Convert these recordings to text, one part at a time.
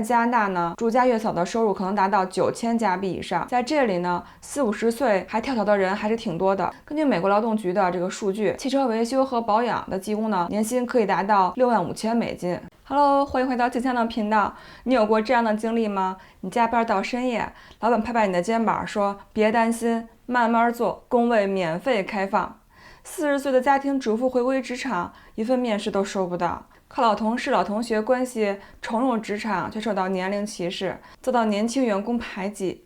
加拿大呢，住家月嫂的收入可能达到9000加币以上。在这里呢，40-50岁还跳槽的人还是挺多的。根据美国劳动局的这个数据，汽车维修和保养的技工呢，年薪可以达到65000美金。Hello， 欢迎回到静香的频道。你有过这样的经历吗？你加班到深夜，老板拍拍你的肩膀说：“别担心，慢慢做，工位免费开放。”40岁的家庭主妇回归职场，一份面试都收不到。靠老同事、老同学关系重入职场，却受到年龄歧视，遭到年轻员工排挤。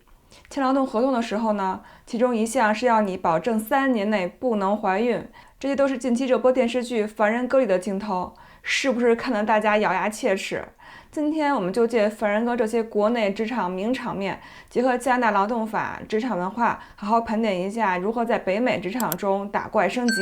签劳动合同的时候呢，其中一项是要你保证3年内不能怀孕。这些都是近期热播电视剧《凡人歌》里的镜头，是不是看得大家咬牙切齿？今天我们就借《凡人歌》这些国内职场名场面，结合加拿大劳动法、职场文化，好好盘点一下如何在北美职场中打怪升级。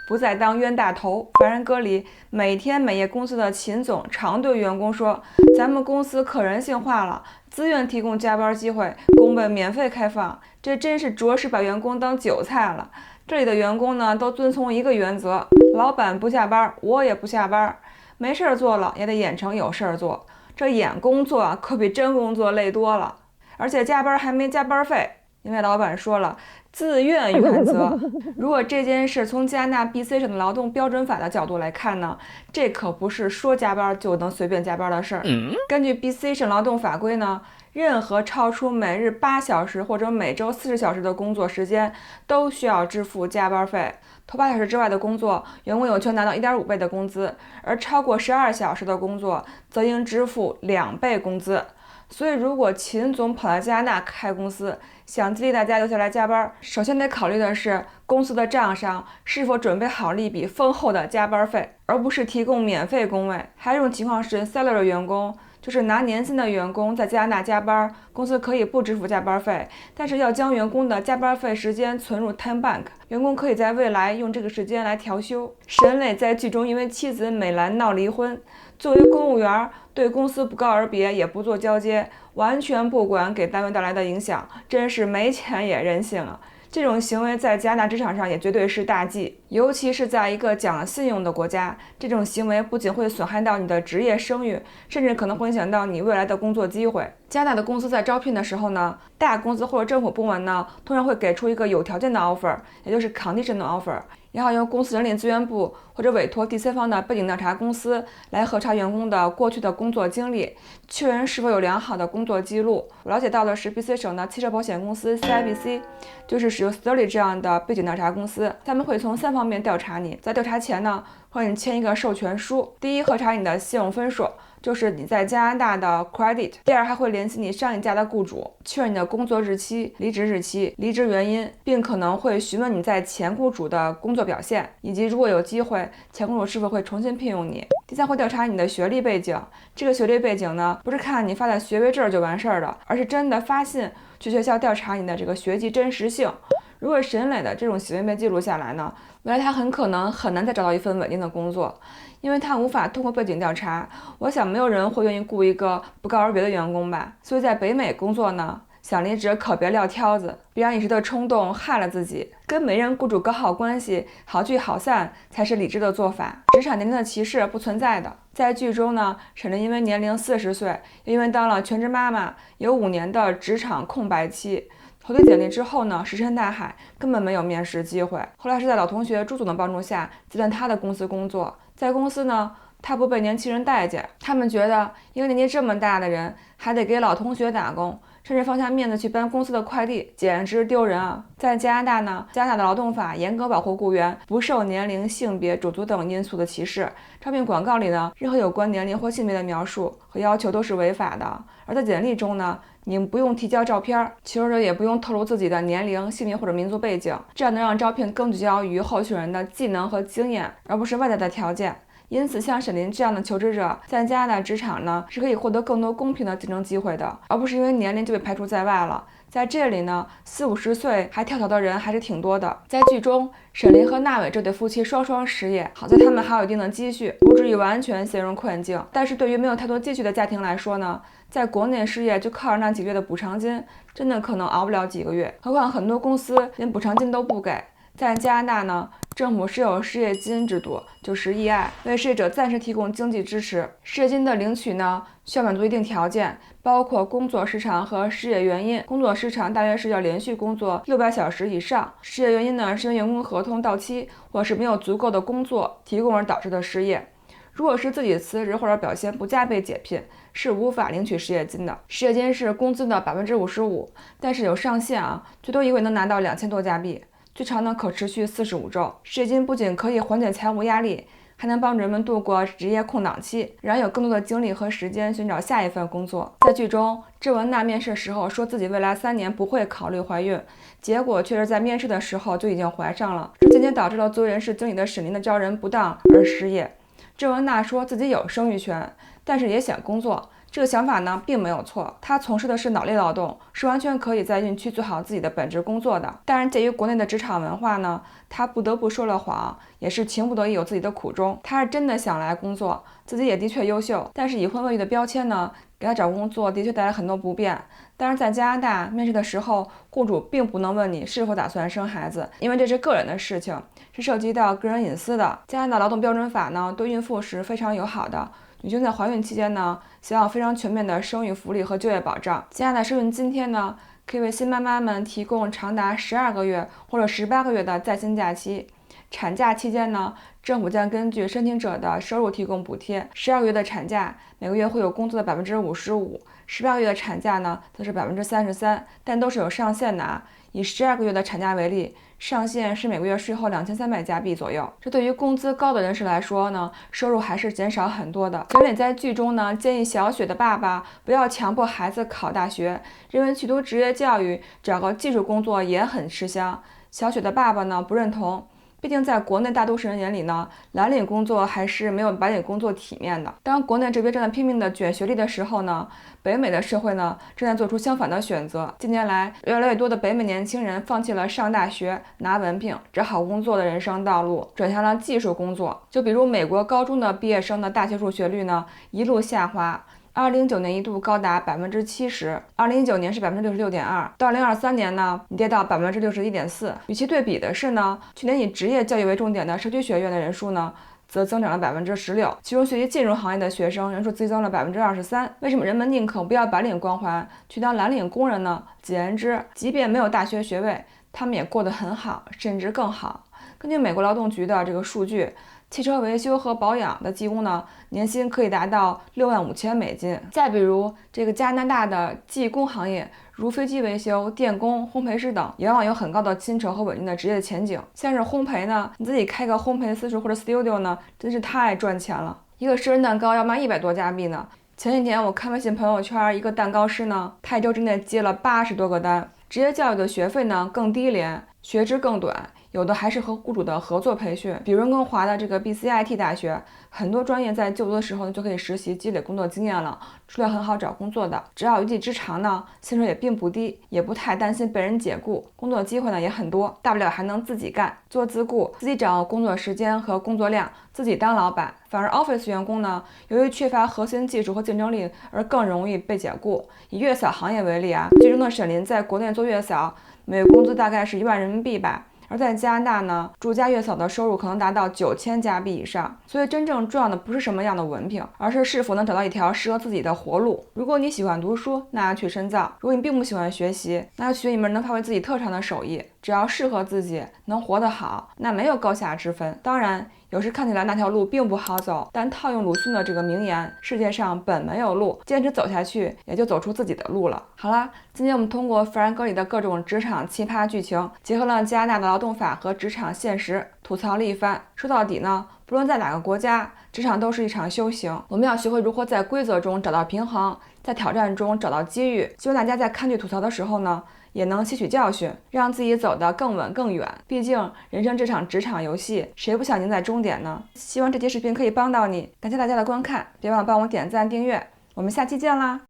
不再当冤大头。凡人歌里每天每夜公司的秦总常对员工说：“咱们公司可人性化了，自愿提供加班机会，工位免费开放。”这真是着实把员工当韭菜了。这里的员工呢，都遵从一个原则：老板不下班，我也不下班。没事做了也得演成有事做，这演工作啊，可比真工作累多了。而且加班还没加班费，因为老板说了，自愿原则。如果这件事从加拿大 BC 省的劳动标准法的角度来看呢，这可不是说加班就能随便加班的事儿。根据 BC 省劳动法规呢，任何超出每日8小时或者每周40小时的工作时间，都需要支付加班费。头8小时之外的工作，员工有权拿到1.5倍的工资，而超过12小时的工作，则应支付2倍工资。所以，如果秦总跑到加拿大开公司，想激励大家留下来加班，首先得考虑的是公司的账上是否准备好了一笔丰厚的加班费，而不是提供免费工位。还有一种情况是 salary 员工，就是拿年薪的员工在加拿大加班，公司可以不支付加班费，但是要将员工的加班费时间存入 time bank， 员工可以在未来用这个时间来调休。沈磊在剧中因为妻子美兰闹离婚，作为公务员对公司不告而别，也不做交接，完全不管给单位带来的影响，真是没钱也任性啊！这种行为在加拿大职场上也绝对是大忌，尤其是在一个讲信用的国家，这种行为不仅会损害到你的职业声誉，甚至可能会影响到你未来的工作机会。加拿大的公司在招聘的时候呢，大公司或者政府部门呢，通常会给出一个有条件的 offer， 也就是 conditional offer， 然后由公司人力资源部或者委托第三方的背景调查公司来核查员工的过去的工作经历，确认是否有良好的工作记录。我了解到的是 BC 省的汽车保险公司 CIBC， 就是使用 Sterling 这样的背景调查公司，他们会从3方面调查你。在调查前呢，会让你签一个授权书。第一，核查你的信用分数，就是你在加拿大的 credit。第二，还会联系你上一家的雇主，确认你的工作日期、离职日期、离职原因，并可能会询问你在前雇主的工作表现，以及如果有机会，前雇主是否会重新聘用你。第三，会调查你的学历背景。这个学历背景呢，不是看你发的学位证就完事儿的，而是真的发信去学校调查你的这个学籍真实性。如果沈磊的这种行为被记录下来呢，未来他很可能很难再找到一份稳定的工作，因为他无法通过背景调查。我想没有人会愿意雇一个不告而别的员工吧。所以在北美工作呢，想离职可别撂挑子，别让一时的冲动害了自己。跟每任雇主搞好关系，好聚好散才是理智的做法。职场年龄的歧视不存在的。在剧中呢，沈凌因为年龄40岁，又因为当了全职妈妈，有5年的职场空白期。投递简历之后呢，石沉大海，根本没有面试机会。后来是在老同学朱总的帮助下，接到他的公司工作。在公司呢，他不被年轻人待见，他们觉得一个年纪这么大的人还得给老同学打工，甚至放下面子去搬公司的快递，简直丢人啊！在加拿大呢，加拿大的劳动法严格保护雇员不受年龄、性别、种族等因素的歧视。招聘广告里呢，任何有关年龄或性别的描述和要求都是违法的。而在简历中呢，你不用提交照片，求职者也不用透露自己的年龄、性别或者民族背景，这样能让招聘更聚焦于候选人的技能和经验，而不是外在的条件。因此，像沈凌这样的求职者，在加拿大职场呢，是可以获得更多公平的竞争机会的，而不是因为年龄就被排除在外了。在这里呢，40-50岁还跳槽的人还是挺多的。在剧中，沈凌和纳伟这对夫妻双双失业，好在他们还有一定的积蓄，不至于完全陷入困境。但是对于没有太多积蓄的家庭来说呢，在国内失业就靠着那几个月的补偿金，真的可能熬不了几个月。何况很多公司连补偿金都不给。在加拿大呢，政府是有失业金制度，就是 EI， 为失业者暂时提供经济支持。失业金的领取呢，需要满足一定条件，包括工作时长和失业原因。工作时长大约是要连续工作600小时以上，失业原因呢是因为员工合同到期或是没有足够的工作提供而导致的失业。如果是自己辞职或者表现不佳被解聘，是无法领取失业金的。失业金是工资的55%，但是有上限啊，最多一个月能拿到2000多加币，最长呢可持续45周。失业金不仅可以缓解财务压力，还能帮助人们度过职业空档期，让有更多的精力和时间寻找下一份工作。在剧中，郑文娜面试时候说自己未来3年不会考虑怀孕，结果却是在面试的时候就已经怀上了，这渐渐导致了作为人事经理的沈林的招人不当而失业。郑文娜说自己有生育权，但是也想工作。这个想法呢并没有错，她从事的是脑力劳动，是完全可以在孕期做好自己的本职工作的。但是鉴于国内的职场文化呢，她不得不说了谎，也是情不得已有自己的苦衷。她是真的想来工作，自己也的确优秀，但是已婚未育的标签呢，给她找工作的确带来很多不便。但是在加拿大面试的时候，雇主并不能问你是否打算生孩子，因为这是个人的事情，是涉及到个人隐私的。加拿大劳动标准法呢，对孕妇是非常友好的。女性在怀孕期间呢，享有非常全面的生育福利和就业保障。加拿大生育津贴呢，可以为新妈妈们提供长达12个月或者18个月的在薪假期。产假期间呢，政府将根据申请者的收入提供补贴。12个月的产假，每个月会有工资的55%；18个月的产假呢，则是33%，但都是有上限的啊。以12个月的产假为例，上限是每个月税后2300加币左右。这对于工资高的人士来说呢，收入还是减少很多的。小磊在剧中呢，建议小雪的爸爸不要强迫孩子考大学，认为去读职业教育，找个技术工作也很吃香。小雪的爸爸呢，不认同。毕竟在国内大多数人眼里呢，蓝领工作还是没有白领工作体面的。当国内这边正在拼命的卷学历的时候呢，北美的社会呢正在做出相反的选择。近年来，越来越多的北美年轻人放弃了上大学拿文凭找好工作的人生道路，转向了技术工作。就比如美国高中的毕业生的大学入学率呢一路下滑。2009年一度高达70%，2019年是66.2%，到2023年呢，跌到61.4%。与其对比的是呢，去年以职业教育为重点的社区学院的人数呢，则增长了16%，其中学习金融行业的学生人数激增了23%。为什么人们宁可不要白领光环，去当蓝领工人呢？简言之，即便没有大学学位，他们也过得很好，甚至更好。根据美国劳动局的这个数据，汽车维修和保养的技工呢，年薪可以达到$65,000。再比如这个加拿大的技工行业，如飞机维修、电工、烘焙师等，也往往有很高的薪酬和稳定的职业前景。像是烘焙呢，你自己开个烘焙私塾或者 studio 呢，真是太赚钱了。一个生日蛋糕要卖100多加币呢。前几天我看微信朋友圈，一个蛋糕师呢，他1周之内接了80多个单。职业教育的学费呢更低廉，学制更短。有的还是和雇主的合作培训，比如温哥华的这个 BCIT 大学，很多专业在就读的时候呢就可以实习积累工作经验了，出来很好找工作的。只要一技之长呢，薪水也并不低，也不太担心被人解雇，工作机会呢也很多，大不了还能自己干，做自雇，自己掌握工作时间和工作量，自己当老板。反而 Office 员工呢，由于缺乏核心技术和竞争力，而更容易被解雇。以月嫂行业为例啊，剧中的沈林在国内做月嫂，每月工资大概是1万人民币吧。而在加拿大呢，住家月嫂的收入可能达到9000加币以上。所以真正重要的不是什么样的文凭，而是是否能找到一条适合自己的活路。如果你喜欢读书，那要去深造；如果你并不喜欢学习，那要学一门能发挥自己特长的手艺。只要适合自己，能活得好，那没有高下之分。当然，有时看起来那条路并不好走，但套用鲁迅的这个名言，世界上本没有路，坚持走下去，也就走出自己的路了。好啦，今天我们通过弗兰格里的各种职场奇葩剧情，结合了加拿大的劳动法和职场现实，吐槽了一番。说到底呢，不论在哪个国家，职场都是一场修行，我们要学会如何在规则中找到平衡，在挑战中找到机遇。希望大家在看剧吐槽的时候呢，也能吸取教训，让自己走得更稳更远。毕竟人生这场职场游戏，谁不想赢在终点呢？希望这期视频可以帮到你，感谢大家的观看，别忘了帮我点赞订阅，我们下期见啦！